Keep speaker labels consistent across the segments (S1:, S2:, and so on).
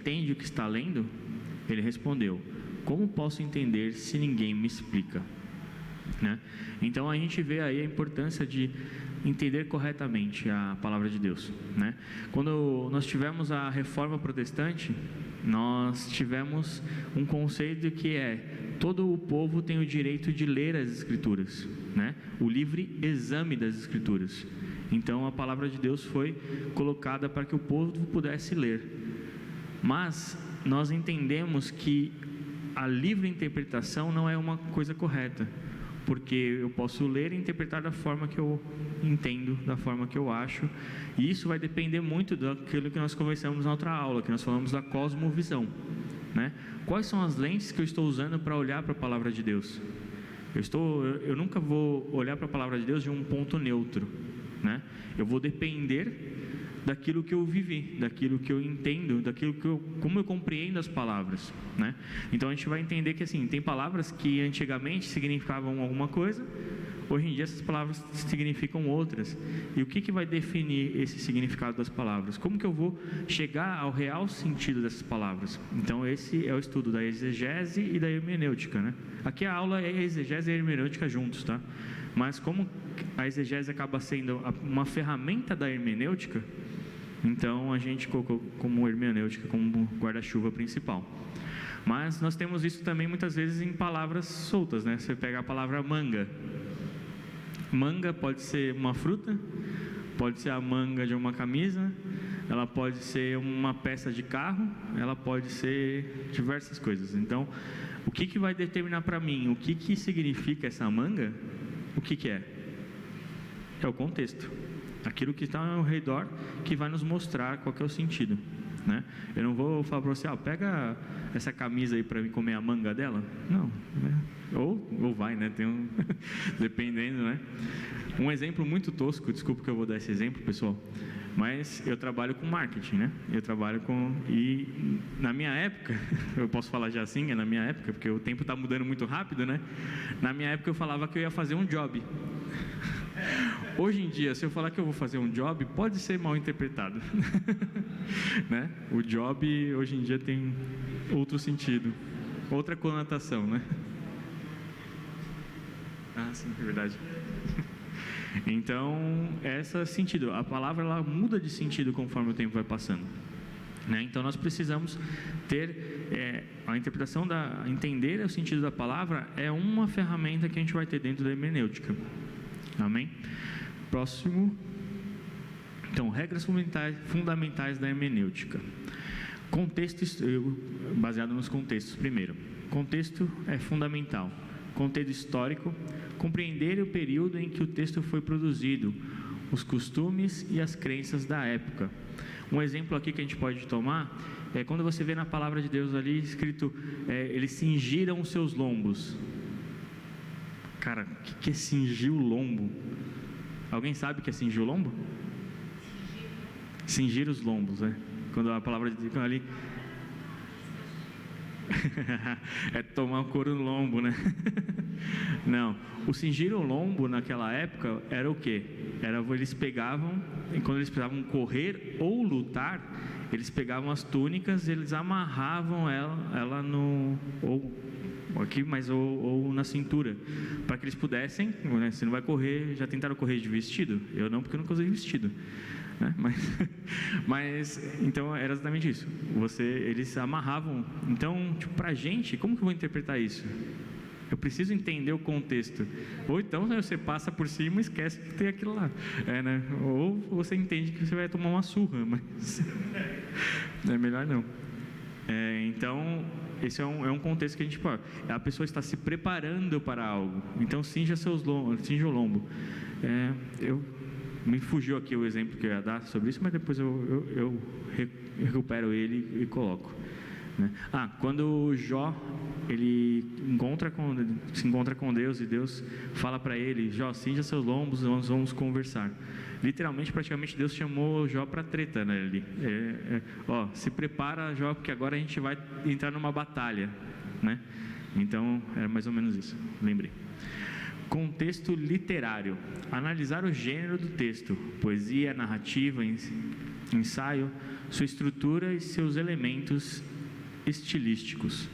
S1: entende o que está lendo?" Ele respondeu: "Como posso entender se ninguém me explica?" Né? Então a gente vê aí a importância de entender corretamente a palavra de Deus, né? Quando nós tivemos a Reforma Protestante, nós tivemos um conceito que é: todo o povo tem o direito de ler as Escrituras, né? O livre exame das Escrituras. Então a palavra de Deus foi colocada para que o povo pudesse ler. Mas nós entendemos que a livre interpretação não é uma coisa correta, porque eu posso ler e interpretar da forma que eu entendo, da forma que eu acho, e isso vai depender muito daquilo que nós conversamos na outra aula, que nós falamos da cosmovisão, né? Quais são as lentes que eu estou usando para olhar para a palavra de Deus? Eu nunca vou olhar para a palavra de Deus de um ponto neutro, né? Eu vou depender daquilo que eu vivi, daquilo que eu entendo, como eu compreendo as palavras, né? Então a gente vai entender que assim, tem palavras que antigamente significavam alguma coisa, hoje em dia essas palavras significam outras. E o que vai definir esse significado das palavras? Como que eu vou chegar ao real sentido dessas palavras? Então esse é o estudo da exegese e da hermenêutica, né? Aqui a aula é a exegese e a hermenêutica juntos, tá? Mas como a exegese acaba sendo uma ferramenta da hermenêutica, então a gente colocou como hermenêutica, como guarda-chuva principal. Mas nós temos isso também muitas vezes em palavras soltas, né? Você pega a palavra manga. Manga pode ser uma fruta, pode ser a manga de uma camisa, ela pode ser uma peça de carro, ela pode ser diversas coisas. Então, o que vai determinar para mim o que significa essa manga? O que é? É o contexto. Aquilo que está ao redor que vai nos mostrar qual que é o sentido, né? Eu não vou falar para você: pega essa camisa aí para mim comer a manga dela. Não, né? Ou vai, né? Dependendo, né? Um exemplo muito tosco, desculpa que eu vou dar esse exemplo, pessoal, mas eu trabalho com marketing, né? E na minha época, eu posso falar já assim, é na minha época, porque o tempo está mudando muito rápido, né? Na minha época eu falava que eu ia fazer um job. Hoje em dia, se eu falar que eu vou fazer um job, pode ser mal interpretado. Né? O job hoje em dia tem outro sentido, outra conotação, né? Ah, sim, é verdade. Então, esse sentido, a palavra ela muda de sentido conforme o tempo vai passando, né? Então nós precisamos ter a interpretação entender o sentido da palavra é uma ferramenta que a gente vai ter dentro da hermenêutica. Amém? Próximo. Então, regras fundamentais da hermenêutica. Contexto, baseado nos contextos primeiro. Contexto é fundamental. Contexto histórico, compreender o período em que o texto foi produzido, os costumes e as crenças da época. Um exemplo aqui que a gente pode tomar é quando você vê na palavra de Deus ali escrito, eles cingiram os seus lombos. Cara, o que é cingir o lombo? Alguém sabe o que é cingir o lombo? Cingir os lombos, né? Quando a palavra de Deus ali é tomar o couro no lombo, né? Não, o cingir o lombo naquela época era o quê? Eles pegavam, e quando eles precisavam correr ou lutar, eles pegavam as túnicas, eles amarravam ela no ou na cintura, para que eles pudessem, né? Se não vai correr, já tentaram correr de vestido? Eu não, porque eu nunca usei vestido, né? Mas então era exatamente isso. Eles amarravam. Então, pra gente, como que eu vou interpretar isso? Eu preciso entender o contexto. Ou então você passa por cima e esquece que tem aquilo lá, né? Ou você entende que você vai tomar uma surra, mas é melhor não. Então, esse é um contexto que a gente pode. A pessoa está se preparando para algo. Então, cinja o lombo. Me fugiu aqui o exemplo que eu ia dar sobre isso, mas depois eu recupero ele e coloco, né? Quando Jó se encontra com Deus e Deus fala para ele: Jó, cinja seus lombos, nós vamos conversar. Literalmente, praticamente Deus chamou Jó para treta, né? Se prepara, Jó, porque agora a gente vai entrar numa batalha, né? Então era mais ou menos isso, lembrei. Contexto literário: analisar o gênero do texto, poesia, narrativa, ensaio, sua estrutura e seus elementos estilísticos.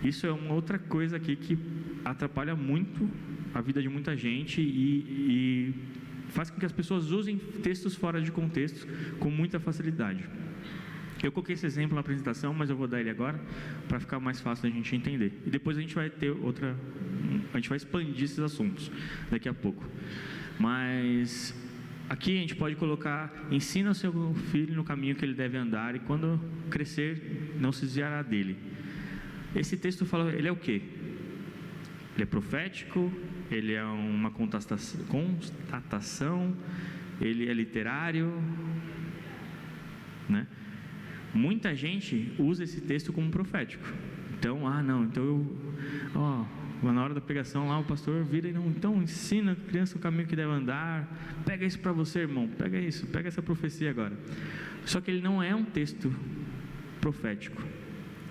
S1: Isso é uma outra coisa aqui que atrapalha muito a vida de muita gente e faz com que as pessoas usem textos fora de contexto com muita facilidade. Eu coloquei esse exemplo na apresentação, mas eu vou dar ele agora para ficar mais fácil da gente entender. E depois a gente vai ter a gente vai expandir esses assuntos daqui a pouco. Mas aqui a gente pode colocar: ensina o seu filho no caminho que ele deve andar, e quando crescer não se desviará dele. Esse texto fala, ele é o quê? Ele é profético? Ele é uma constatação? Ele é literário? Né? Muita gente usa esse texto como profético. Então, na hora da pregação lá, o pastor vira e então ensina a criança o caminho que deve andar. Pega isso para você, irmão, pega essa profecia agora. Só que ele não é um texto profético.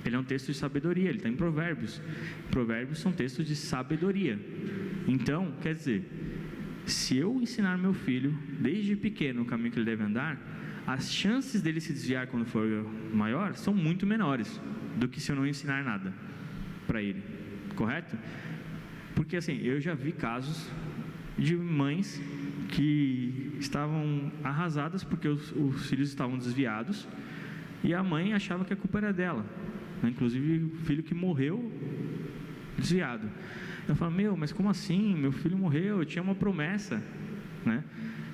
S1: Ele é um texto de sabedoria, ele está em Provérbios. Provérbios são textos de sabedoria. Então, quer dizer, se eu ensinar meu filho desde pequeno o caminho que ele deve andar, as chances dele se desviar quando for maior são muito menores do que se eu não ensinar nada para ele, correto? Porque assim, eu já vi casos de mães que estavam arrasadas porque os filhos estavam desviados e a mãe achava que a culpa era dela, né? Inclusive o filho que morreu desviado. Eu falo, mas como assim? Meu filho morreu, eu tinha uma promessa, né?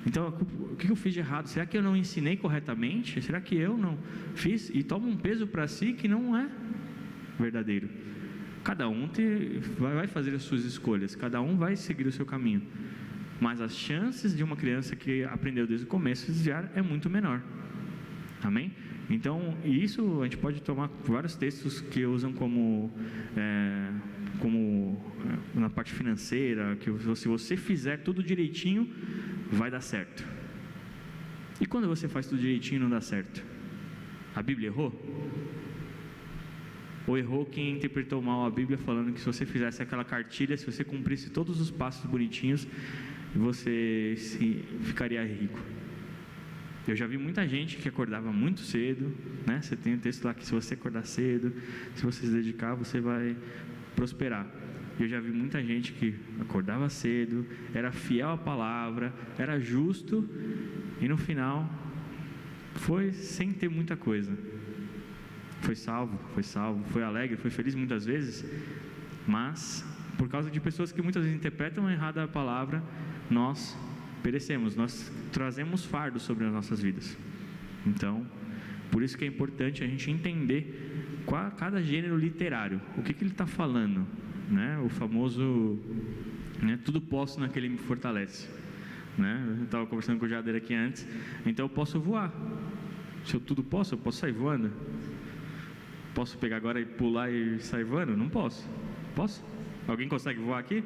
S1: Então, o que eu fiz de errado? Será que eu não ensinei corretamente? Será que eu não fiz? E toma um peso para si que não é verdadeiro. Cada um vai fazer as suas escolhas, cada um vai seguir o seu caminho. Mas as chances de uma criança que aprendeu desde o começo se desviar é muito menor. Amém? Então, isso a gente pode tomar vários textos que usam como na parte financeira, que se você fizer tudo direitinho, vai dar certo. E quando você faz tudo direitinho e não dá certo? A Bíblia errou? Ou errou quem interpretou mal a Bíblia falando que se você fizesse aquela cartilha, se você cumprisse todos os passos bonitinhos, você ficaria rico? Eu já vi muita gente que acordava muito cedo, né? Você tem um texto lá que se você acordar cedo, se você se dedicar, você vai prosperar. Eu já vi muita gente que acordava cedo, era fiel à palavra, era justo, e no final foi sem ter muita coisa. Foi salvo, foi alegre, foi feliz muitas vezes, mas por causa de pessoas que muitas vezes interpretam errada a palavra, nós perecemos, nós trazemos fardo sobre as nossas vidas. Então, por isso que é importante a gente entender cada gênero literário, o que ele está falando, né? O famoso, né? Tudo posso naquele me fortalece, né? Eu estava conversando com o Jader aqui antes. Então eu posso voar. Se eu tudo posso, eu posso sair voando. Posso pegar agora e pular e sair voando? Não posso. Posso? Alguém consegue voar aqui?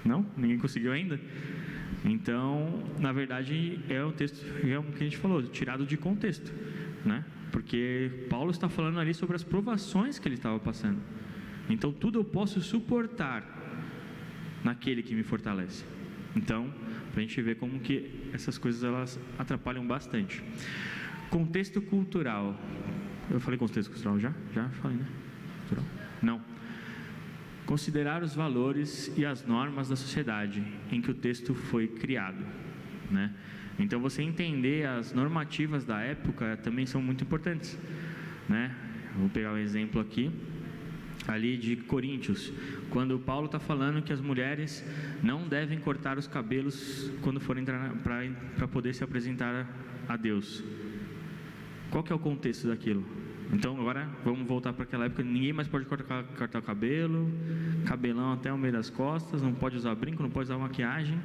S1: Não? Ninguém conseguiu ainda? Então, na verdade, é um texto, é o que a gente falou, tirado de contexto, né? Porque Paulo está falando ali sobre as provações que ele estava passando. Então, tudo eu posso suportar naquele que me fortalece. Então, para a gente ver como que essas coisas elas atrapalham bastante. Contexto cultural. Eu falei contexto cultural já? Já falei, né? Cultural? Não. Considerar os valores e as normas da sociedade em que o texto foi criado, né? Então, você entender as normativas da época também são muito importantes, né? Vou pegar um exemplo aqui, ali de Coríntios, quando Paulo está falando que as mulheres não devem cortar os cabelos quando forem entrar para poder se apresentar a Deus. Qual que é o contexto daquilo? Então agora vamos voltar para aquela época, ninguém mais pode cortar o cabelo, cabelão até o meio das costas, não pode usar brinco, não pode usar maquiagem,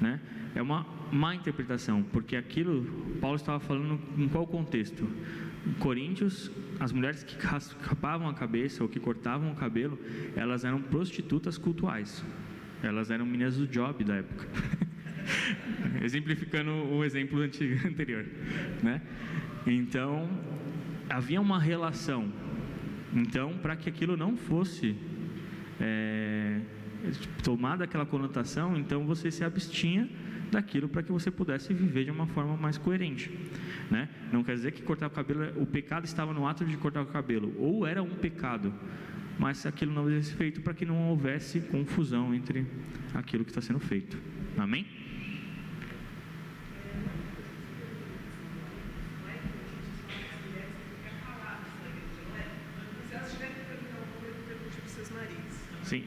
S1: né? É uma má interpretação, porque aquilo, Paulo estava falando em qual contexto? Em Coríntios, as mulheres que rapavam a cabeça ou que cortavam o cabelo, elas eram prostitutas cultuais, elas eram meninas do job da época. Exemplificando o exemplo anterior, né? Então, havia uma relação. Então, para que aquilo não fosse tomada aquela conotação, então você se abstinha daquilo para que você pudesse viver de uma forma mais coerente, né? Não quer dizer que cortar o cabelo, o pecado estava no ato de cortar o cabelo, ou era um pecado, mas aquilo não devia ser feito para que não houvesse confusão entre aquilo que está sendo feito. Amém? Sim,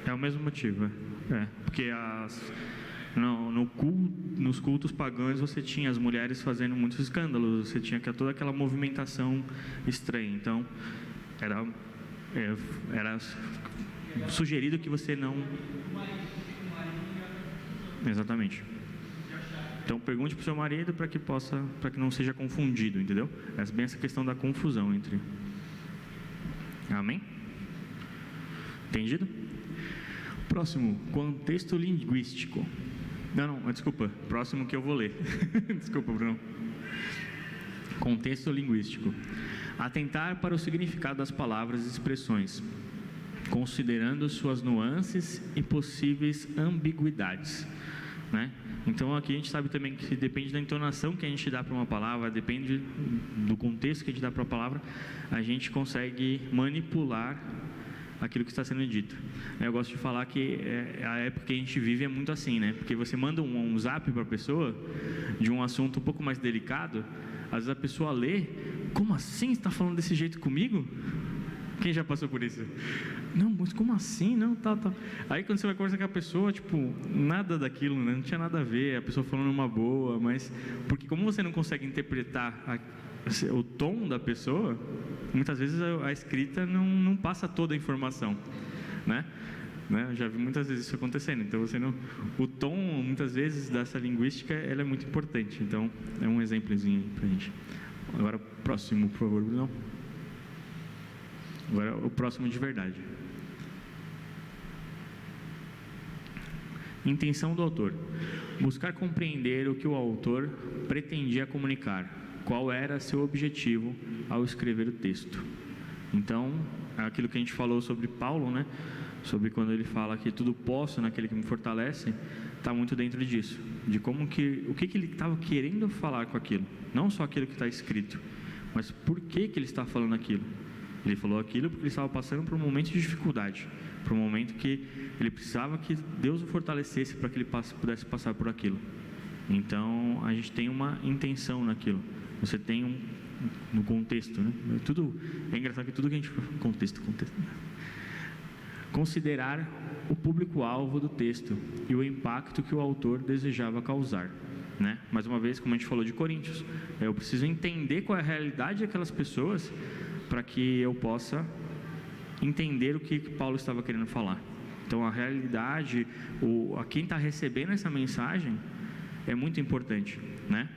S1: é o mesmo motivo. Porque nos cultos pagãos você tinha as mulheres fazendo muitos escândalos, você tinha toda aquela movimentação estranha. Então, era sugerido que você não... Exatamente. Então, pergunte para o seu marido para que não seja confundido, entendeu? É bem essa questão da confusão entre... Amém? Entendido? Próximo, contexto linguístico. Desculpa, próximo que eu vou ler. Desculpa, Bruno. Contexto linguístico. Atentar para o significado das palavras e expressões, considerando suas nuances e possíveis ambiguidades, né? Então aqui a gente sabe também que depende da entonação que a gente dá para uma palavra, depende do contexto que a gente dá para a palavra, a gente consegue manipular aquilo que está sendo dito. Eu gosto de falar que a época que a gente vive é muito assim, né? Porque você manda um zap para a pessoa de um assunto um pouco mais delicado, às vezes a pessoa lê, como assim você está falando desse jeito comigo? Quem já passou por isso? Não, mas como assim? Não, tal. Aí quando você vai conversar com a pessoa, tipo, nada daquilo, né? Não tinha nada a ver, a pessoa falando uma boa, mas... Porque como você não consegue interpretar o tom da pessoa, muitas vezes a escrita não passa toda a informação, né? Eu já vi muitas vezes isso acontecendo. Então, o tom, muitas vezes, dessa linguística, ela é muito importante. Então, é um exemplozinho aí pra gente. Agora, próximo, por favor, Bruno. Agora, o próximo de verdade. Intenção do autor. Buscar compreender o que o autor pretendia comunicar. Qual era seu objetivo ao escrever o texto. Então, aquilo que a gente falou sobre Paulo, né? Sobre quando ele fala que tudo posso naquele que me fortalece, está muito dentro disso. De o que ele estava querendo falar com aquilo. Não só aquilo que está escrito, mas por que ele está falando aquilo. Ele falou aquilo porque ele estava passando por um momento de dificuldade, por um momento que ele precisava que Deus o fortalecesse para que ele pudesse passar por aquilo. Então, a gente tem uma intenção naquilo. Você tem no contexto, né? É engraçado que tudo que a gente... Contexto. Considerar o público-alvo do texto e o impacto que o autor desejava causar, né? Mais uma vez, como a gente falou de Coríntios, eu preciso entender qual é a realidade daquelas pessoas para que eu possa entender o que Paulo estava querendo falar. Então, a realidade, a quem está recebendo essa mensagem é muito importante, né?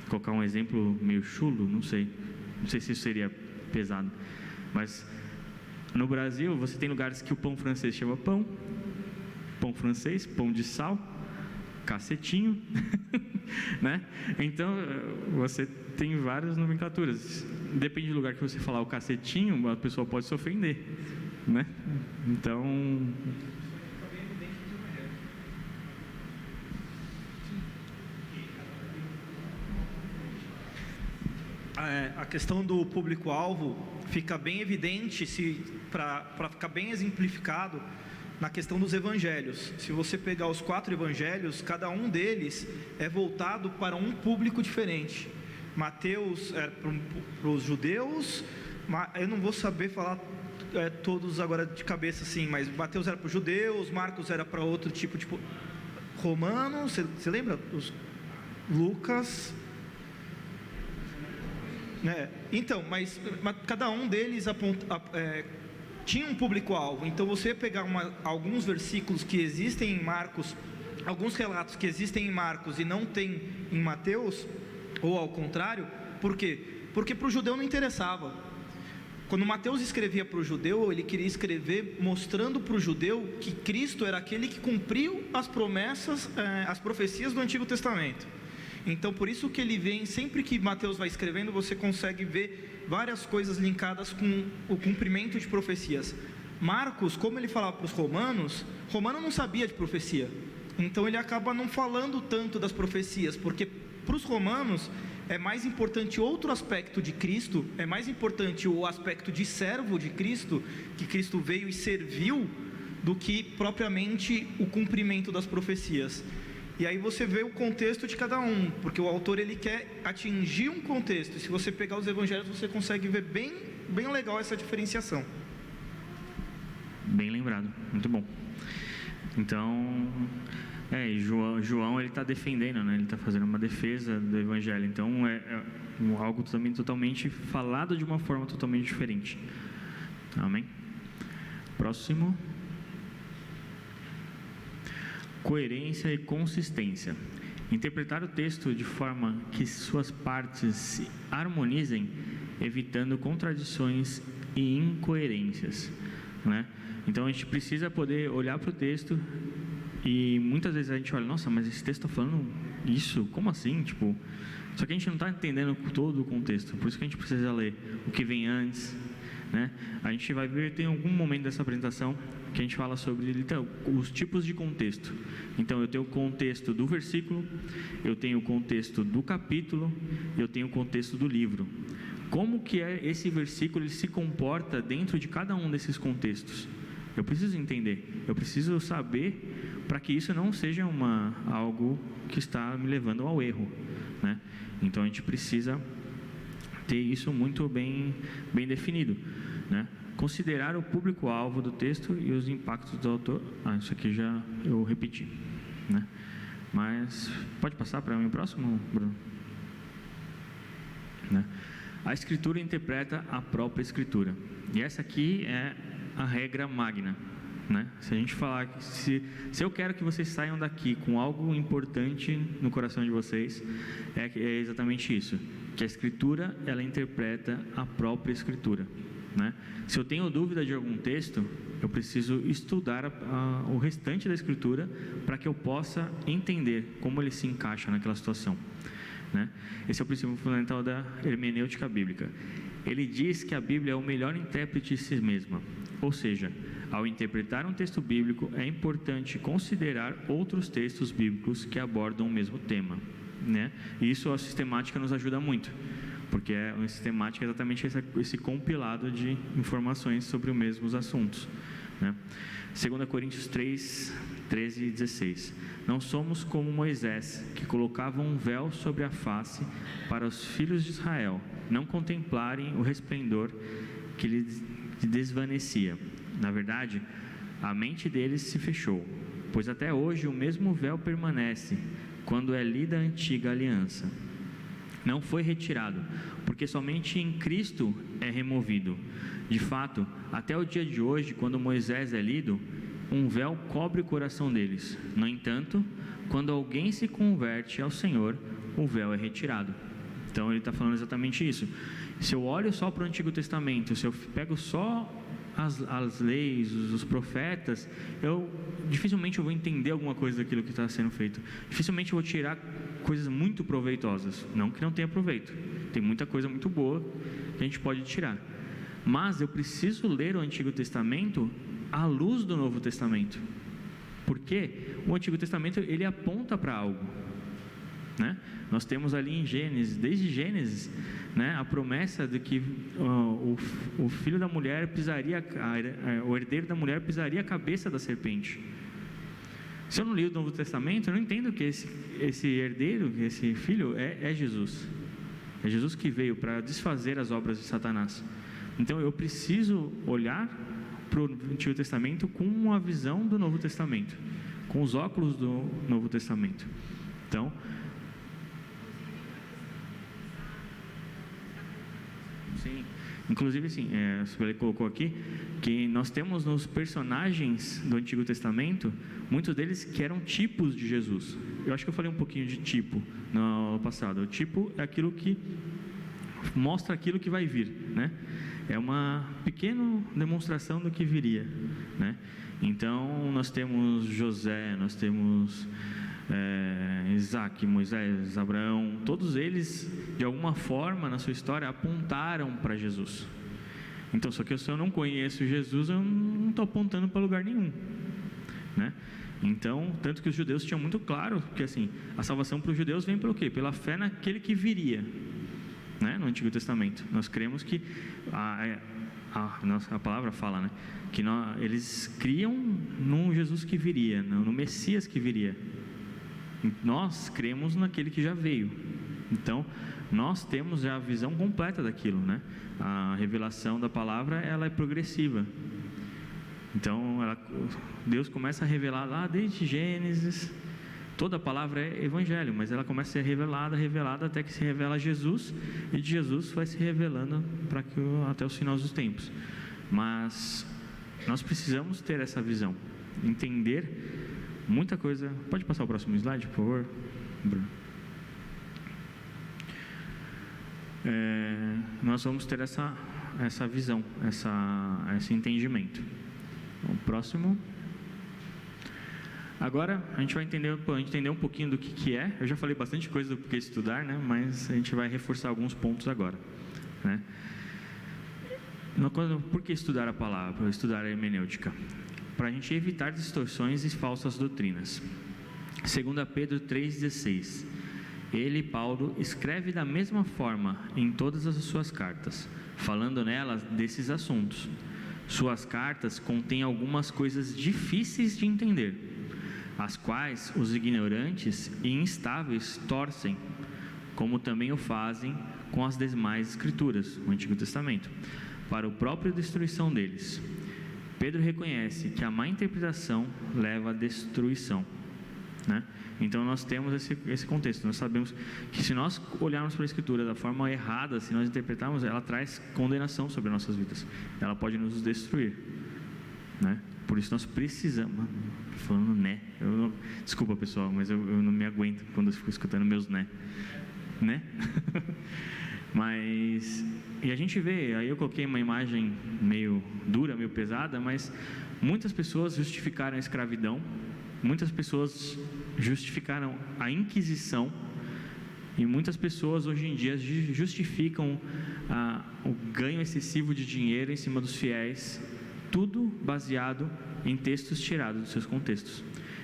S1: Colocar um exemplo meio chulo, não sei se isso seria pesado, mas no Brasil você tem lugares que o pão francês chama pão francês, pão de sal, cacetinho, né? Então você tem várias nomenclaturas. Depende do lugar que você falar o cacetinho, a pessoa pode se ofender, né? Então
S2: a questão do público-alvo fica bem evidente, para ficar bem exemplificado, na questão dos evangelhos. Se você pegar os 4 evangelhos, cada um deles é voltado para um público diferente. Mateus é para os judeus, eu não vou saber falar todos agora de cabeça assim, mas Mateus era para os judeus, Marcos era para outro tipo romanos, você lembra? Lucas... Então, mas cada um deles tinha um público-alvo. Então você pegar alguns versículos que existem em Marcos, alguns relatos que existem em Marcos e não tem em Mateus, ou ao contrário, por quê? Porque para o judeu não interessava. Quando Mateus escrevia para o judeu, ele queria escrever mostrando para o judeu que Cristo era aquele que cumpriu as promessas, as profecias do Antigo Testamento. Então, por isso que ele vem, sempre que Mateus vai escrevendo, você consegue ver várias coisas linkadas com o cumprimento de profecias. Marcos, como ele falava para os romanos, Romano não sabia de profecia, então ele acaba não falando tanto das profecias, porque para os romanos é mais importante outro aspecto de Cristo, é mais importante o aspecto de servo de Cristo, que Cristo veio e serviu, do que propriamente o cumprimento das profecias. E aí você vê o contexto de cada um, porque o autor ele quer atingir um contexto, e se você pegar os evangelhos você consegue ver bem legal essa diferenciação.
S1: Bem lembrado, muito bom. Então, João ele está defendendo, né? Ele está fazendo uma defesa do Evangelho. Então, é algo também totalmente falado de uma forma totalmente diferente. Amém? Próximo. Coerência e consistência. Interpretar o texto de forma que suas partes se harmonizem, evitando contradições e incoerências, né? Então a gente precisa poder olhar para o texto e muitas vezes a gente olha, nossa, mas esse texto está falando isso, como assim? Tipo, só que a gente não está entendendo todo o contexto, por isso que a gente precisa ler o que vem antes, né? A gente vai ver, tem algum momento dessa apresentação que a gente fala sobre então, os tipos de contexto. Então eu tenho o contexto do versículo, eu tenho o contexto do capítulo, eu tenho o contexto do livro. Como que esse versículo ele se comporta dentro de cada um desses contextos? Eu preciso entender, eu preciso saber para que isso não seja algo que está me levando ao erro, né? Então a gente precisa ter isso muito bem definido, né? Considerar o público-alvo do texto e os impactos do autor. Isso aqui já eu repeti, né? Mas pode passar para o próximo, Bruno? Né? A Escritura interpreta a própria Escritura. E essa aqui é a regra magna, né? Se a gente falar que se eu quero que vocês saiam daqui com algo importante no coração de vocês, é exatamente isso, que a Escritura ela interpreta a própria Escritura, né? Se eu tenho dúvida de algum texto, eu preciso estudar o restante da Escritura para que eu possa entender como ele se encaixa naquela situação, né? Esse é o princípio fundamental da hermenêutica bíblica. Ele diz que a Bíblia é o melhor intérprete de si mesma, ou seja, ao interpretar um texto bíblico é importante considerar outros textos bíblicos que abordam o mesmo tema, né? E isso a sistemática nos ajuda muito, porque a sistemática é exatamente esse compilado de informações sobre os mesmos assuntos, né? 2 Coríntios 3, 13 e 16. Não somos como Moisés, que colocava um véu sobre a face para os filhos de Israel não contemplarem o resplendor que lhes desvanecia. Na verdade, a mente deles se fechou, pois até hoje o mesmo véu permanece quando é lida a antiga aliança. Não foi retirado, porque somente em Cristo é removido. De fato, até o dia de hoje, quando Moisés é lido, um véu cobre o coração deles. No entanto, quando alguém se converte ao Senhor, o véu é retirado. Então ele está falando exatamente isso. Se eu olho só para o Antigo Testamento, se eu pego só as leis, os profetas, dificilmente eu vou entender alguma coisa daquilo que está sendo feito. Dificilmente eu vou tirar coisas muito proveitosas. Não que não tenha proveito. Tem muita coisa muito boa que a gente pode tirar. Mas eu preciso ler o Antigo Testamento à luz do Novo Testamento. Porque o Antigo Testamento ele aponta para algo, né? Nós temos ali em Gênesis, desde Gênesis, né, a promessa de que o filho da mulher pisaria, o herdeiro da mulher pisaria a cabeça da serpente. Se eu não li o Novo Testamento, eu não entendo que esse herdeiro, esse filho, é Jesus. É Jesus que veio para desfazer as obras de Satanás. Então eu preciso olhar para o Antigo Testamento com uma visão do Novo Testamento, com os óculos do Novo Testamento. Então, sim, inclusive assim, ele colocou aqui que nós temos nos personagens do Antigo Testamento, muitos deles que eram tipos de Jesus. Eu acho que eu falei um pouquinho de tipo no passado. O tipo é aquilo que mostra aquilo que vai vir, né? É uma pequena demonstração do que viria, né? Então nós temos José, nós temos Isaac, Moisés, Abraão, todos eles de alguma forma na sua história apontaram para Jesus. Então, só que se eu não conheço Jesus, eu não estou apontando para lugar nenhum, né? Então, tanto que os judeus tinham muito claro que assim, a salvação para os judeus vem pelo quê? Pela fé naquele que viria, né? No Antigo Testamento. Nós cremos que a palavra fala, né? Que eles criam num Jesus que viria, no Messias que viria. Nós cremos naquele que já veio. Então, nós temos já a visão completa daquilo, né? A revelação da palavra, ela é progressiva. Então, Deus começa a revelar lá desde Gênesis. Toda a palavra é evangelho, mas ela começa a ser revelada, até que se revela Jesus, e de Jesus vai se revelando até os finais dos tempos. Mas nós precisamos ter essa visão, entender muita coisa. Pode passar o próximo slide, por favor, Bruno? Nós vamos ter essa visão, esse entendimento. O próximo. Agora a gente vai entender um pouquinho do que é. Eu já falei bastante coisa do que estudar, né? Mas a gente vai reforçar alguns pontos agora, né? Por que estudar a palavra? Estudar a hermenêutica? Para a gente evitar distorções e falsas doutrinas. 2 Pedro 3,16. Ele, Paulo, escreve da mesma forma em todas as suas cartas, falando nelas desses assuntos. Suas cartas contêm algumas coisas difíceis de entender, as quais os ignorantes e instáveis torcem, como também o fazem com as demais escrituras, o Antigo Testamento, para a própria destruição deles. Pedro reconhece que a má interpretação leva à destruição, né? Então nós temos esse contexto. Nós sabemos que se nós olharmos para a Escritura da forma errada, se nós interpretarmos, ela traz condenação sobre nossas vidas. Ela pode nos destruir, né? Por isso nós precisamos. Falando né? Desculpa pessoal, mas eu não me aguento quando eu fico escutando meus né? Mas e a gente vê, aí eu coloquei uma imagem meio dura, meio pesada, mas muitas pessoas justificaram a escravidão, muitas pessoas justificaram a Inquisição, e muitas pessoas hoje em dia justificam o ganho excessivo de dinheiro em cima dos fiéis, tudo baseado em textos tirados dos seus contextos.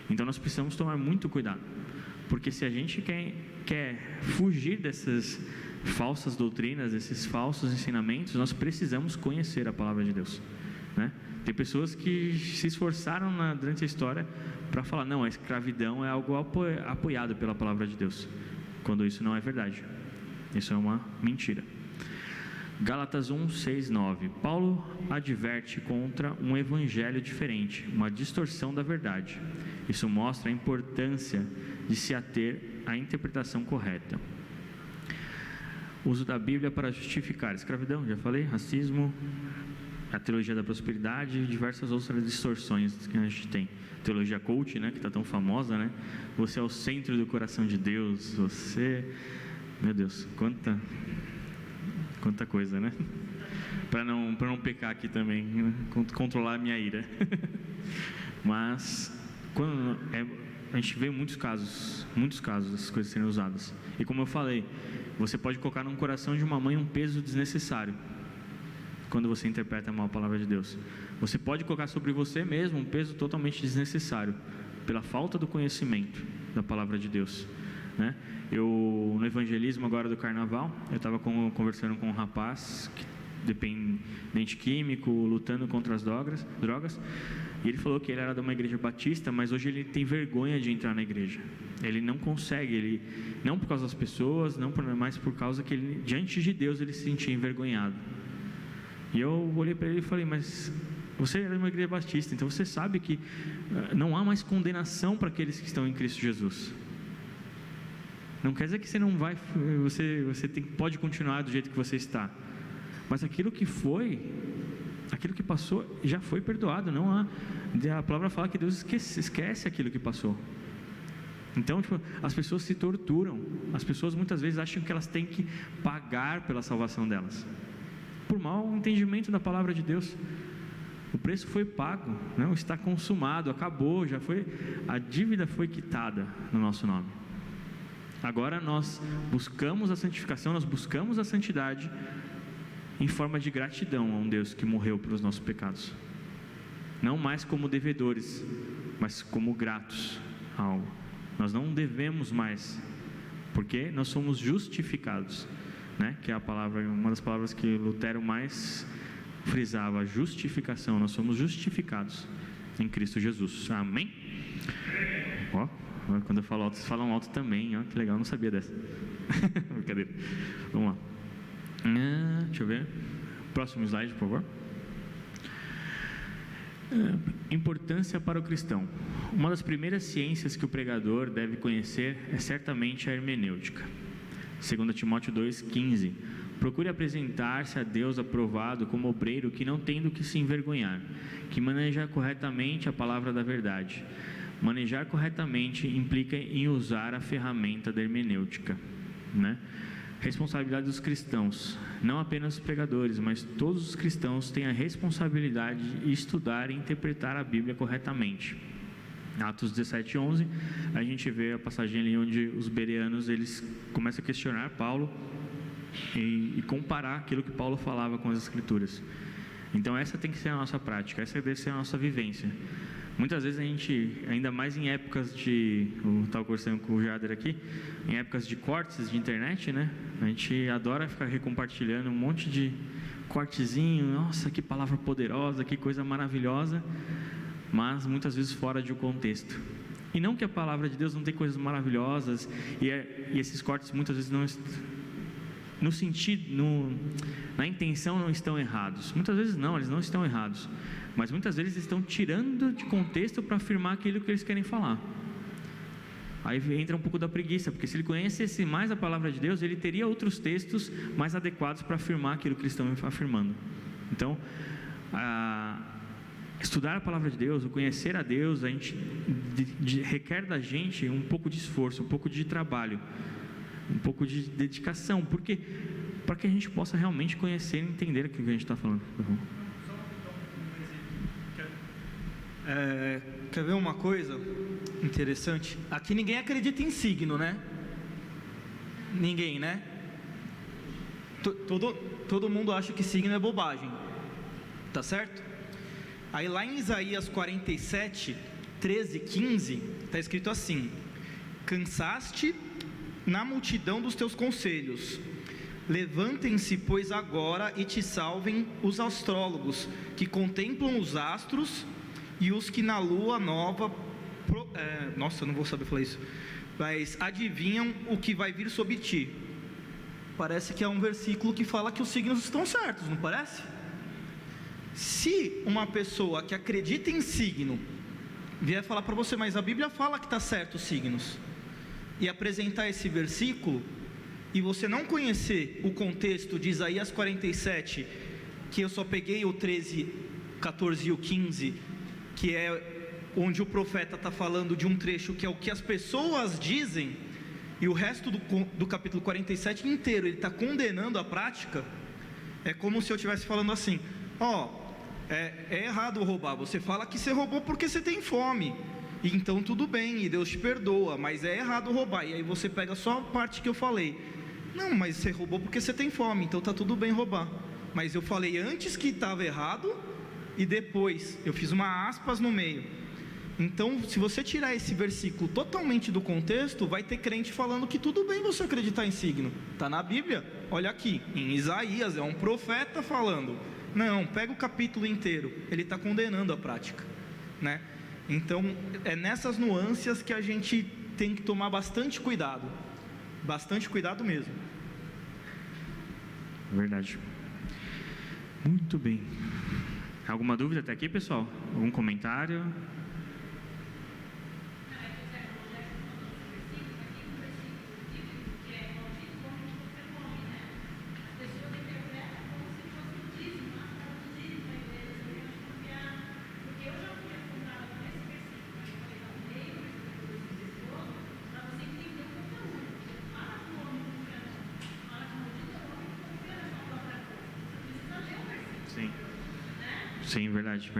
S1: Então nós precisamos tomar muito cuidado, porque se a gente quer fugir dessas falsas doutrinas, desses falsos ensinamentos, nós precisamos conhecer a palavra de Deus, né? Tem pessoas que se esforçaram durante a história para falar, não, a escravidão é algo apoiado pela palavra de Deus, quando isso não é verdade. Isso é uma mentira. Gálatas 1, 6, 9. Paulo adverte contra um evangelho diferente, uma distorção da verdade. Isso mostra a importância de se ater à interpretação correta. Uso da Bíblia para justificar escravidão, já falei, racismo, a teologia da prosperidade e diversas outras distorções que a gente tem. Teologia coach, né, que está tão famosa, né? Você é o centro do coração de Deus, você... Meu Deus, quanta coisa, né? Para não pecar aqui também, né? Controlar a minha ira. Mas, a gente vê muitos casos dessas coisas sendo usadas. E como eu falei, você pode colocar no coração de uma mãe um peso desnecessário quando você interpreta mal a palavra de Deus. Você pode colocar sobre você mesmo um peso totalmente desnecessário, pela falta do conhecimento da palavra de Deus, né? No evangelismo agora do carnaval, eu estava conversando com um rapaz, dependente químico, lutando contra as drogas, e ele falou que ele era de uma igreja batista, mas hoje ele tem vergonha de entrar na igreja. Ele não consegue, não por causa das pessoas, mas por causa que ele, diante de Deus, ele se sentia envergonhado. E eu olhei para ele e falei, mas você era de uma igreja batista, então você sabe que não há mais condenação para aqueles que estão em Cristo Jesus. Não quer dizer que você não vai, pode continuar do jeito que você está, mas aquilo que passou, já foi perdoado. Não há, a palavra fala que Deus esquece aquilo que passou. Então, as pessoas se torturam, as pessoas muitas vezes acham que elas têm que pagar pela salvação delas, por mau entendimento da palavra de Deus. O preço foi pago, não está consumado, acabou, a dívida foi quitada no nosso nome. Agora nós buscamos a santificação, nós buscamos a santidade em forma de gratidão a um Deus que morreu pelos nossos pecados. Não mais como devedores, mas como gratos a algo. Nós não devemos mais, porque nós somos justificados, né? Que é a palavra, uma das palavras que Lutero mais frisava, a justificação. Nós somos justificados em Cristo Jesus. Amém? Ó, quando eu falo alto, vocês falam alto também. Ó, que legal, não sabia dessa. Brincadeira. Vamos lá. Deixa eu ver. Próximo slide, por favor. Importância para o cristão. Uma das primeiras ciências que o pregador deve conhecer é certamente a hermenêutica. 2 Timóteo 2,15. Procure apresentar-se a Deus aprovado como obreiro que não tem do que se envergonhar, que maneja corretamente a palavra da verdade. Manejar corretamente implica em usar a ferramenta da hermenêutica, né? Responsabilidade dos cristãos. Não apenas os pregadores, mas todos os cristãos têm a responsabilidade de estudar e interpretar a Bíblia corretamente. Atos 17:11, a gente vê a passagem ali onde os bereanos eles começam a questionar Paulo e comparar aquilo que Paulo falava com as Escrituras. Então essa tem que ser a nossa prática, essa deve ser a nossa vivência. Muitas vezes a gente, ainda mais em épocas de, eu estava conversando com o Jader aqui, em épocas de cortes de internet, né? A gente adora ficar recompartilhando um monte de cortezinho, nossa, que palavra poderosa, que coisa maravilhosa, mas muitas vezes fora de um contexto. E não que a palavra de Deus não tem coisas maravilhosas, e esses cortes muitas vezes não no sentido, na intenção não estão errados. Muitas vezes não, eles não estão errados, mas muitas vezes eles estão tirando de contexto para afirmar aquilo que eles querem falar. Aí entra um pouco da preguiça, porque se ele conhecesse mais a palavra de Deus, ele teria outros textos mais adequados para afirmar aquilo que eles estão afirmando. Então, estudar a palavra de Deus, o conhecer a Deus, a gente requer da gente um pouco de esforço, um pouco de trabalho, um pouco de dedicação, porque para que a gente possa realmente conhecer e entender aquilo que a gente está falando.
S2: Quer ver uma coisa interessante? Aqui ninguém acredita em signo, né? Ninguém, né? Todo mundo acha que signo é bobagem, tá certo? Aí lá em Isaías 47, 13, 15, está escrito assim: cansaste na multidão dos teus conselhos, levantem-se, pois, agora e te salvem os astrólogos, que contemplam os astros, e os que na lua nova, nossa, eu não vou saber falar isso, mas adivinham o que vai vir sobre ti. Parece que é um versículo que fala que os signos estão certos, não parece? Se uma pessoa que acredita em signo vier falar para você, mas a Bíblia fala que está certo os signos, e apresentar esse versículo, e você não conhecer o contexto de Isaías 47, que eu só peguei o 13, 14 e o 15, que é onde o profeta está falando de um trecho que é o que as pessoas dizem, e o resto do capítulo 47 inteiro ele está condenando a prática. É como se eu estivesse falando assim: é errado roubar, você fala que você roubou porque você tem fome, então tudo bem, e Deus te perdoa, mas é errado roubar. E aí você pega só a parte que eu falei: não, mas você roubou porque você tem fome, então está tudo bem roubar. Mas eu falei antes que estava errado, e depois eu fiz uma aspas no meio. Então, se você tirar esse versículo totalmente do contexto, vai ter crente falando que tudo bem você acreditar em signo. Está na Bíblia, olha aqui, em Isaías, é um profeta falando. Não, pega o capítulo inteiro, ele está condenando a prática, né? Então, é nessas nuances que a gente tem que tomar bastante cuidado mesmo.
S1: Verdade. Muito bem. Alguma dúvida até aqui, pessoal? Algum comentário? Sim, verdade.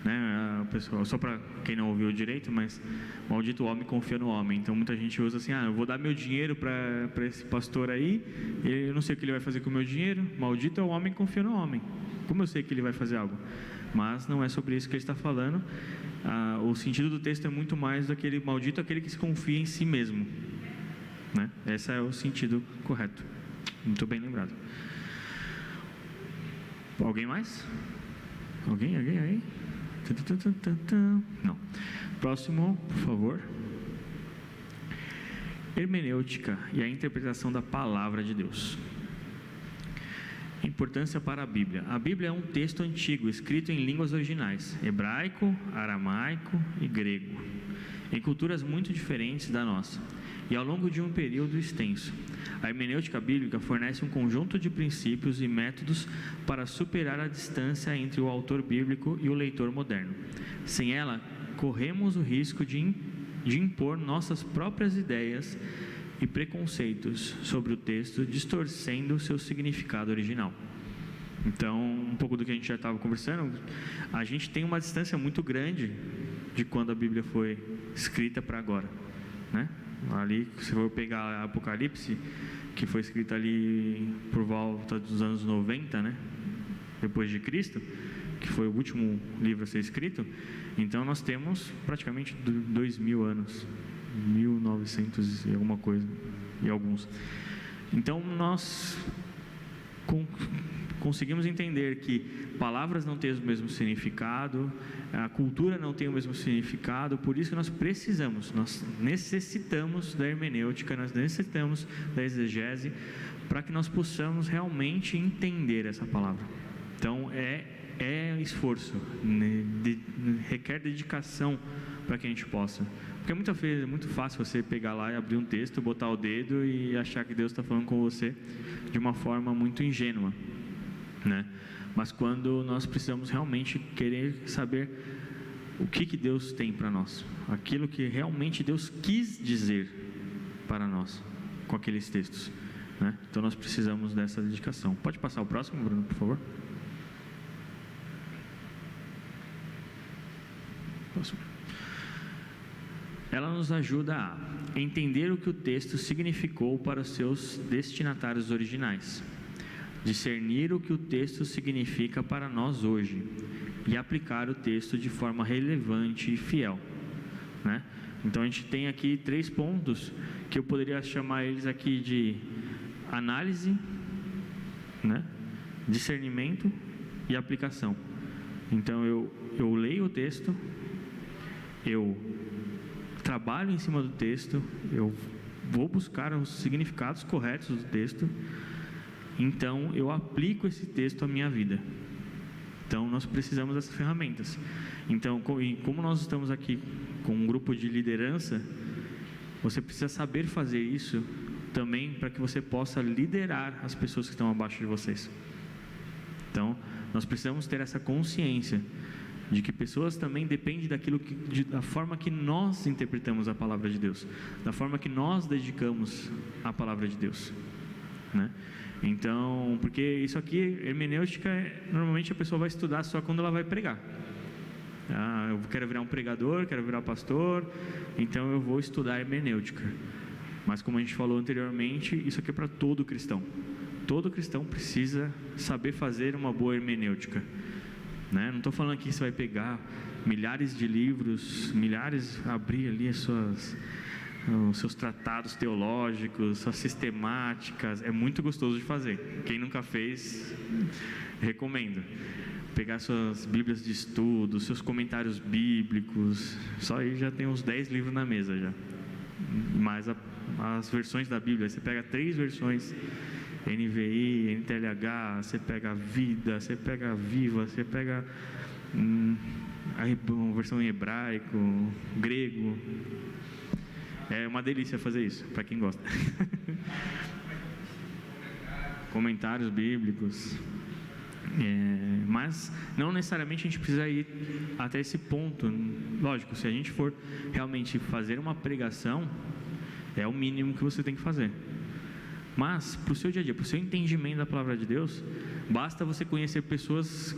S1: né? Pessoal, só para quem não ouviu direito, mas maldito o homem confia no homem. Então muita gente usa assim: eu vou dar meu dinheiro para esse pastor aí, eu não sei o que ele vai fazer com o meu dinheiro. Maldito é o homem que confia no homem. Como eu sei que ele vai fazer algo? Mas não é sobre isso que ele está falando. O sentido do texto é muito mais daquele maldito aquele que se confia em si mesmo, né? Esse é o sentido correto. Muito bem lembrado. Alguém mais? Alguém aí? Não. Próximo, por favor. Hermenêutica e a interpretação da palavra de Deus. Importância para a Bíblia. A Bíblia é um texto antigo, escrito em línguas originais: hebraico, aramaico e grego, em culturas muito diferentes da nossa, e ao longo de um período extenso. A hermenêutica bíblica fornece um conjunto de princípios e métodos para superar a distância entre o autor bíblico e o leitor moderno. Sem ela, corremos o risco de impor nossas próprias ideias e preconceitos sobre o texto, distorcendo seu significado original. Então, um pouco do que a gente já estava conversando, a gente tem uma distância muito grande de quando a Bíblia foi escrita para agora, né? Ali, se for pegar Apocalipse, que foi escrito ali por volta dos anos 90, né? Depois de Cristo, que foi o último livro a ser escrito. Então nós temos praticamente 2000 anos, 1900 e alguma coisa, e alguns. Então nós conseguimos entender que palavras não têm o mesmo significado, a cultura não tem o mesmo significado, por isso que nós necessitamos da hermenêutica, nós necessitamos da exegese, para que nós possamos realmente entender essa palavra. Então é esforço, requer dedicação para que a gente possa. Porque muitas vezes é muito fácil você pegar lá e abrir um texto, botar o dedo e achar que Deus está falando com você de uma forma muito ingênua, né? Mas quando nós precisamos realmente querer saber o que Deus tem para nós, aquilo que realmente Deus quis dizer para nós com aqueles textos, né? Então nós precisamos dessa dedicação. Pode passar o próximo, Bruno, por favor? Próximo. Ela nos ajuda a entender o que o texto significou para os seus destinatários originais, discernir o que o texto significa para nós hoje e aplicar o texto de forma relevante e fiel, né? Então a gente tem aqui 3 pontos que eu poderia chamar eles aqui de análise, né? Discernimento e aplicação. Então eu leio o texto, eu trabalho em cima do texto, eu vou buscar os significados corretos do texto, então eu aplico esse texto à minha vida. Então nós precisamos dessas ferramentas. Então, como nós estamos aqui com um grupo de liderança, você precisa saber fazer isso também para que você possa liderar as pessoas que estão abaixo de vocês. Então, nós precisamos ter essa consciência de que pessoas também dependem da forma que nós interpretamos a palavra de Deus, da forma que nós dedicamos a palavra de Deus, né? Então, porque isso aqui, hermenêutica, normalmente a pessoa vai estudar só quando ela vai pregar. Eu quero virar um pregador, quero virar pastor, então eu vou estudar hermenêutica. Mas como a gente falou anteriormente, isso aqui é para todo cristão. Todo cristão precisa saber fazer uma boa hermenêutica, né? Não estou falando que você vai pegar milhares de livros, abrir ali os seus tratados teológicos, suas sistemáticas. É muito gostoso de fazer. Quem nunca fez, recomendo. Pegar suas bíblias de estudo, seus comentários bíblicos. Só aí já tem uns 10 livros na mesa já. Mas as versões da Bíblia, você pega 3 versões, NVI, NTLH, você pega a Vida, você pega a Viva, você pega a versão em hebraico, grego. É uma delícia fazer isso, para quem gosta. Comentários bíblicos. Mas não necessariamente a gente precisa ir até esse ponto. Lógico, se a gente for realmente fazer uma pregação, é o mínimo que você tem que fazer. Mas para o seu dia a dia, para o seu entendimento da palavra de Deus, basta você conhecer pessoas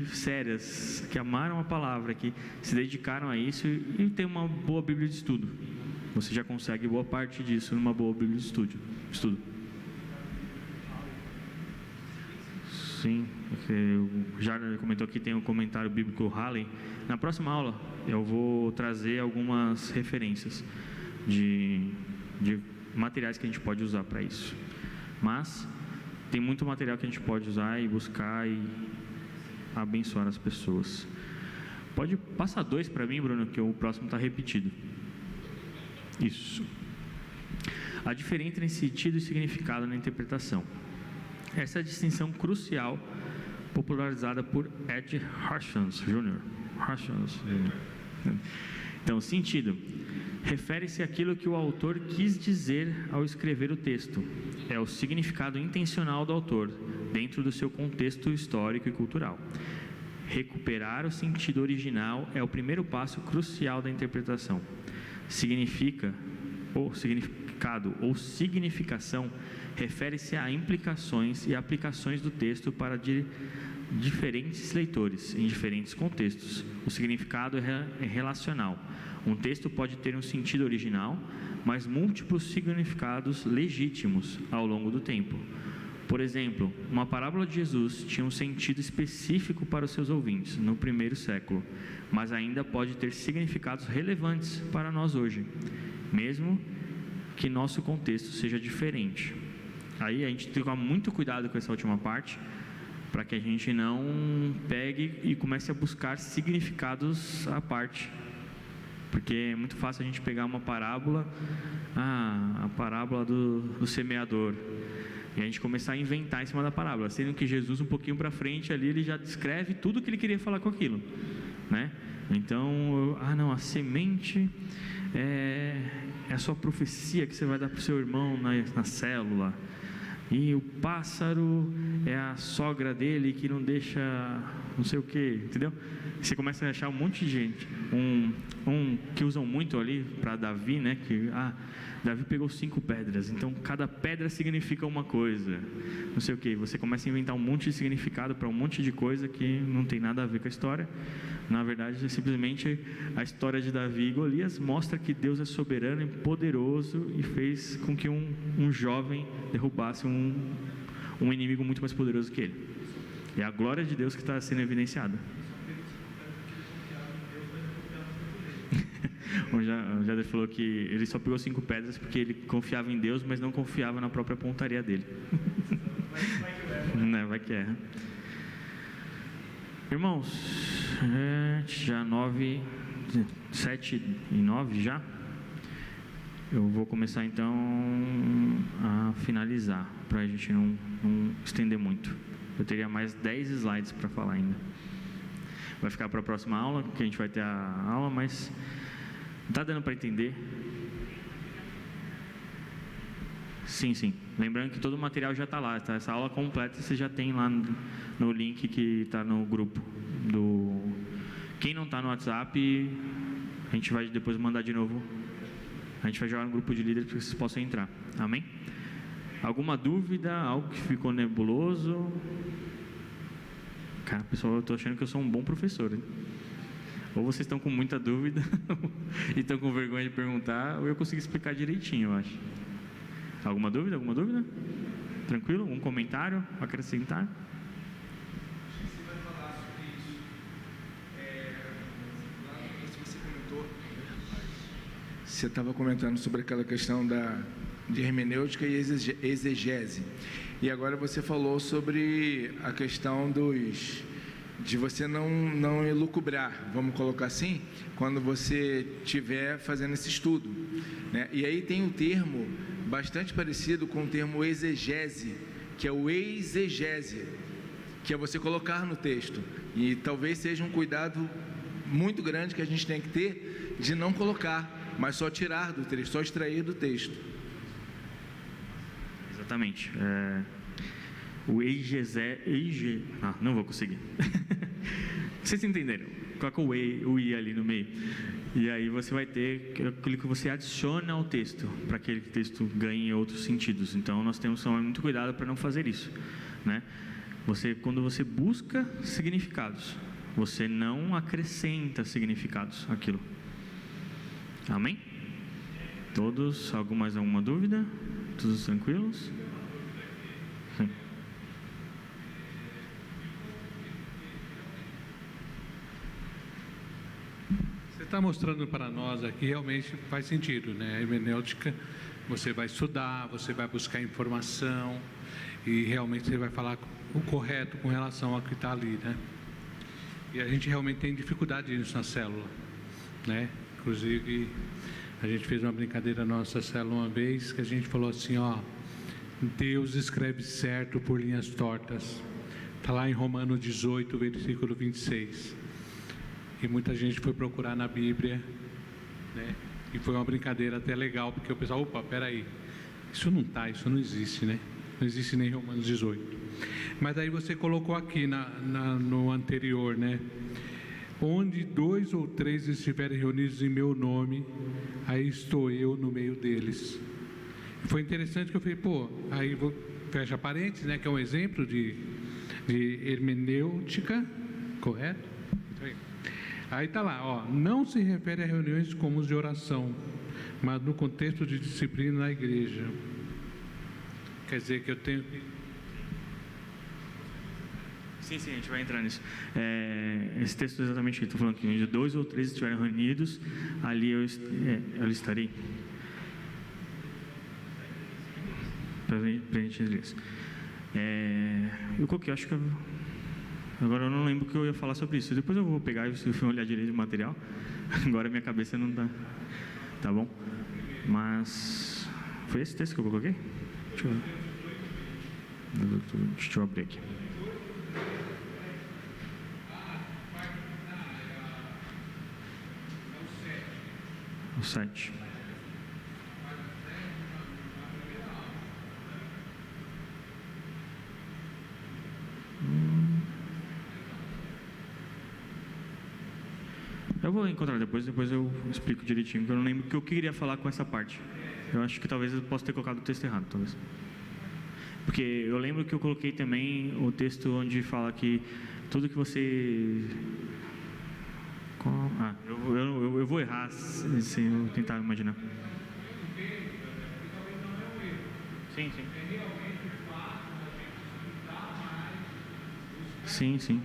S1: sérias, que amaram a palavra, que se dedicaram a isso e tem uma boa Bíblia de estudo. Você já consegue boa parte disso numa boa Bíblia de estudo. Sim, já comentou aqui, tem um comentário bíblico Halley. Na próxima aula eu vou trazer algumas referências de materiais que a gente pode usar para isso. Mas tem muito material que a gente pode usar e buscar e abençoar as pessoas. Pode passar 2 para mim, Bruno, que o próximo está repetido. Isso. A diferença entre sentido e significado na interpretação. Essa é a distinção crucial popularizada por Ed Hutchins Jr. Então, sentido refere-se àquilo que o autor quis dizer ao escrever o texto. É o significado intencional do autor, dentro do seu contexto histórico e cultural. Recuperar o sentido original é o primeiro passo crucial da interpretação. Significado ou significação refere-se a implicações e aplicações do texto para diferentes leitores, em diferentes contextos. O significado é relacional. Um texto pode ter um sentido original, mas múltiplos significados legítimos ao longo do tempo. Por exemplo, uma parábola de Jesus tinha um sentido específico para os seus ouvintes no primeiro século, mas ainda pode ter significados relevantes para nós hoje, mesmo que nosso contexto seja diferente. Aí a gente tem que tomar muito cuidado com essa última parte, para que a gente não pegue e comece a buscar significados à parte. Porque é muito fácil a gente pegar uma parábola, a parábola do semeador, e a gente começar a inventar em cima da parábola, sendo que Jesus, um pouquinho para frente ali, ele já descreve tudo o que ele queria falar com aquilo, né? Então, a semente é a sua profecia que você vai dar para o seu irmão na célula, e o pássaro é a sogra dele que não deixa não sei o que, entendeu? Você começa a achar um monte de gente, um que usam muito ali para Davi, né? Que Davi pegou 5 pedras, então cada pedra significa uma coisa, não sei o que. Você começa a inventar um monte de significado para um monte de coisa que não tem nada a ver com a história. Na verdade, simplesmente a história de Davi e Golias mostra que Deus é soberano e poderoso e fez com que um jovem derrubasse um inimigo muito mais poderoso que ele. É a glória de Deus que está sendo evidenciada. O Jader falou que ele só pegou 5 pedras porque ele confiava em Deus, mas não confiava na própria pontaria dele. Vai que erra. Irmãos, já 7 e 9 já. Eu vou começar então a finalizar, para a gente não estender muito. Eu teria mais 10 slides para falar ainda. Vai ficar para a próxima aula, que a gente vai ter a aula, mas está dando para entender? Sim. Lembrando que todo o material já está lá, tá? Essa aula completa você já tem lá no link que está no grupo. Quem não está no WhatsApp, a gente vai depois mandar de novo. A gente vai jogar no grupo de líderes para que vocês possam entrar. Amém? Alguma dúvida? Algo que ficou nebuloso? Cara, pessoal, eu estou achando que eu sou um bom professor, hein? Ou vocês estão com muita dúvida e estão com vergonha de perguntar, ou eu consigo explicar direitinho, eu acho. Alguma dúvida? Tranquilo? Um comentário? Acrescentar?
S3: Você vai falar sobre isso. Lá no você comentou. Você estava comentando sobre aquela questão de hermenêutica e exegese. E agora você falou sobre a questão de você não elucubrar, vamos colocar assim, quando você estiver fazendo esse estudo, né? E aí tem um termo bastante parecido com o termo exegese, que é o exegese, que é você colocar no texto. E talvez seja um cuidado muito grande que a gente tem que ter de não colocar, mas só tirar do texto, só extrair do texto.
S1: Exatamente. O não vou conseguir. Vocês entenderam? Coloca o I ali no meio. E aí você vai ter aquilo que você adiciona ao texto, para que aquele texto ganhe outros sentidos. Então nós temos que tomar muito cuidado para não fazer isso, né? Quando você busca significados, você não acrescenta significados àquilo. Amém? Todos, mais alguma dúvida? Todos tranquilos? Sim.
S4: Você está mostrando para nós aqui, realmente faz sentido, né? A hermenêutica, você vai estudar, você vai buscar informação e realmente você vai falar o correto com relação ao que está ali, né? E a gente realmente tem dificuldade nisso na célula, né? Inclusive, a gente fez uma brincadeira na nossa célula uma vez, que a gente falou assim, ó, Deus escreve certo por linhas tortas. Está lá em Romanos 18, versículo 26. E muita gente foi procurar na Bíblia, né? E foi uma brincadeira até legal, porque o pessoal, opa, peraí, isso não existe, né? Não existe nem Romanos 18. Mas aí você colocou aqui no anterior, né? Onde 2 ou 3 estiverem reunidos em meu nome, aí estou eu no meio deles. Foi interessante que eu falei, aí fecha parênteses, né? Que é um exemplo de hermenêutica, correto? Aí está lá, ó, não se refere a reuniões comuns de oração, mas no contexto de disciplina na igreja. Quer dizer que eu tenho que...
S1: Sim, a gente vai entrar nisso. Esse texto exatamente que estou falando aqui, onde 2 ou 3 estiverem reunidos, ali eu estarei. Para a gente dizer isso. Eu acho que agora eu não lembro o que eu ia falar sobre isso. Depois eu vou pegar e olhar direito o material. Agora minha cabeça não está. Tá bom? Mas foi esse texto que eu coloquei? Deixa eu abrir aqui. O 7. Eu vou encontrar depois eu explico direitinho, porque eu não lembro o que eu queria falar com essa parte. Eu acho que talvez eu possa ter colocado o texto errado, talvez. Porque eu lembro que eu coloquei também o texto onde fala que tudo que você... eu vou errar se eu tentar imaginar. Sim. Sim.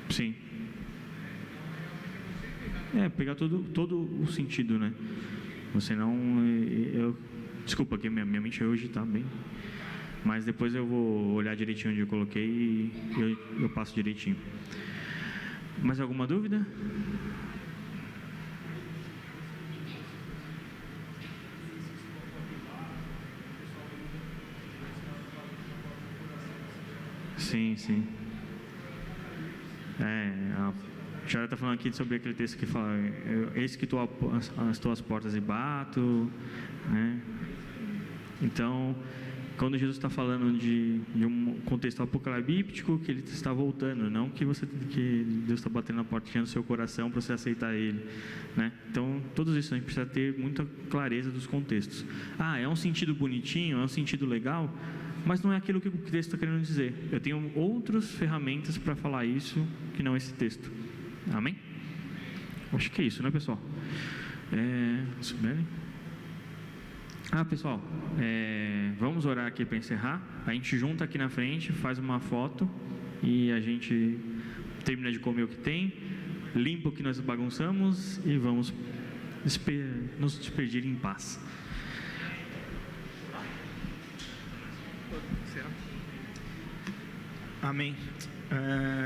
S1: Sim. Pegar todo o sentido, né? Você não... desculpa que minha mente hoje está bem... Mas depois eu vou olhar direitinho onde eu coloquei e eu passo direitinho. Mais alguma dúvida? Sim. A Tiara está falando aqui sobre aquele texto que fala: eis que estou às portas e bato, né? Então, quando Jesus está falando de um contexto apocalíptico, que Ele está voltando, não que Deus está batendo na porta no seu coração para você aceitar Ele, né? Então, tudo isso a gente precisa ter muita clareza dos contextos. É um sentido bonitinho, é um sentido legal, mas não é aquilo que o texto está querendo dizer. Eu tenho outras ferramentas para falar isso que não esse texto. Amém? Acho que é isso, né, pessoal? Pessoal, vamos orar aqui para encerrar. A gente junta aqui na frente, faz uma foto e a gente termina de comer o que tem, limpa o que nós bagunçamos e vamos nos despedir em paz.
S2: Amém.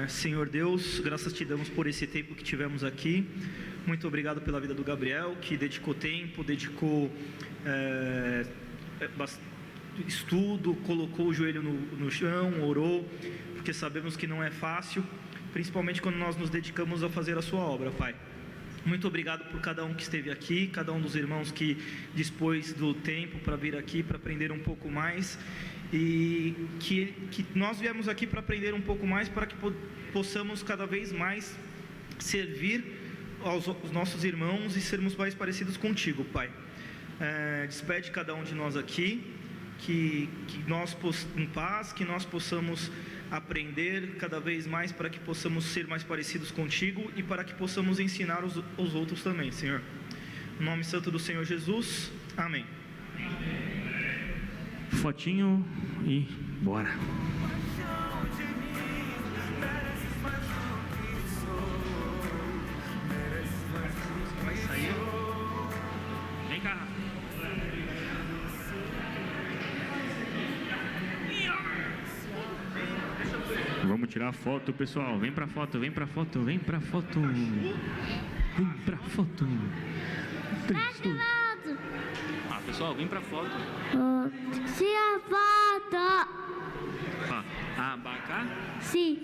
S2: Senhor Deus, graças te damos por esse tempo que tivemos aqui. Muito obrigado pela vida do Gabriel, que dedicou tempo, dedicou estudo, colocou o joelho no chão, orou, porque sabemos que não é fácil, principalmente quando nós nos dedicamos a fazer a sua obra, Pai. Muito obrigado por cada um que esteve aqui, cada um dos irmãos que dispôs do tempo para vir aqui, para aprender um pouco mais, e que nós viemos aqui para aprender um pouco mais, para que possamos cada vez mais servir aos nossos irmãos e sermos mais parecidos contigo, Pai. despede cada um de nós aqui, que nós em paz, que nós possamos aprender cada vez mais para que possamos ser mais parecidos contigo e para que possamos ensinar os outros também, Senhor. No nome santo do Senhor Jesus, amém.
S1: Fotinho e bora.
S2: Vai sair.
S1: Vem cá. Vamos tirar a foto, pessoal. Vem pra foto, vem pra foto, vem pra foto. Vem pra foto. 3, 2. Ah, pessoal, vem pra foto.
S5: Tira foto.
S1: Ah, abacá?
S5: Sim.